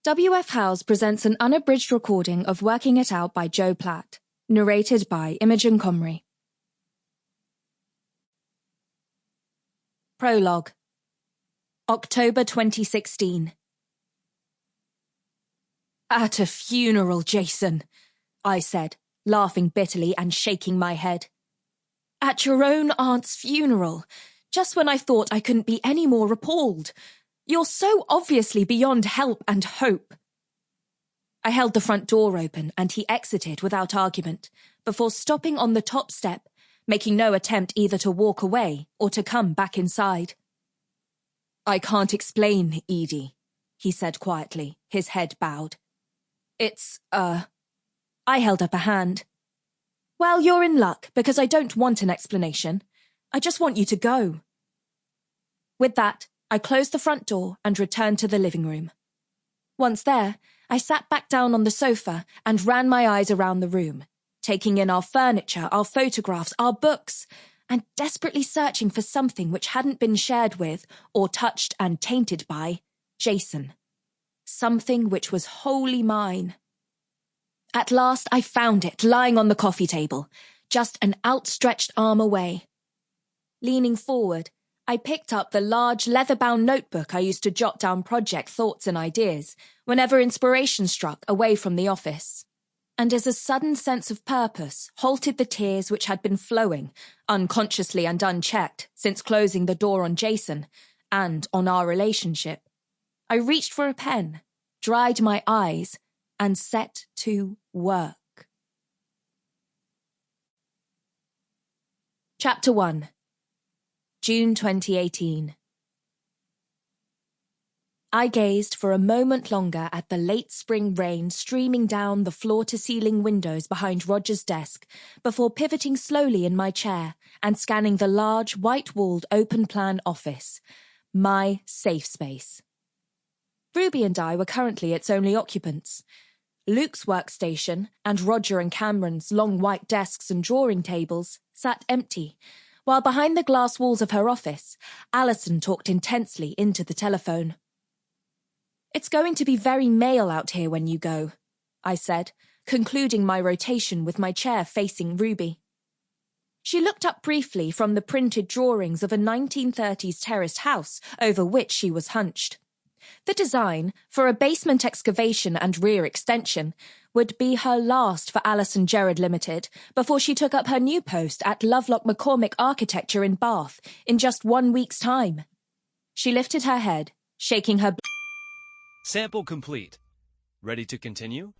W.F. Howes presents an unabridged recording of Working It Out by Joe Platt, narrated by Imogen Comrie. Prologue. October 2016. At a funeral, Jason, I said, laughing bitterly and shaking my head. At your own aunt's funeral, just when I thought I couldn't be any more appalled. You're so obviously beyond help and hope. I held the front door open and he exited without argument, before stopping on the top step, making no attempt either to walk away or to come back inside. I can't explain, Edie, he said quietly, his head bowed. I held up a hand. Well, you're in luck, because I don't want an explanation. I just want you to go. With that, I closed the front door and returned to the living room. Once there, I sat back down on the sofa and ran my eyes around the room, taking in our furniture, our photographs, our books, and desperately searching for something which hadn't been shared with, or touched and tainted by, Jason. Something which was wholly mine. At last I found it, lying on the coffee table, just an outstretched arm away. Leaning forward, I picked up the large leather-bound notebook I used to jot down project thoughts and ideas whenever inspiration struck away from the office. And as a sudden sense of purpose halted the tears which had been flowing, unconsciously and unchecked, since closing the door on Jason, and on our relationship, I reached for a pen, dried my eyes, and set to work. Chapter 1. June 2018. I gazed for a moment longer at the late spring rain streaming down the floor-to-ceiling windows behind Roger's desk before pivoting slowly in my chair and scanning the large, white-walled, open-plan office, my safe space. Ruby and I were currently its only occupants. Luke's workstation and Roger and Cameron's long white desks and drawing tables sat empty, while behind the glass walls of her office, Alison talked intensely into the telephone. It's going to be very male out here when you go, I said, concluding my rotation with my chair facing Ruby. She looked up briefly from the printed drawings of a 1930s terraced house over which she was hunched. The design, for a basement excavation and rear extension, would be her last for Alison Gerard Limited before she took up her new post at Lovelock McCormick Architecture in Bath in just 1 week's time. She lifted her head, shaking her... Sample complete. Ready to continue?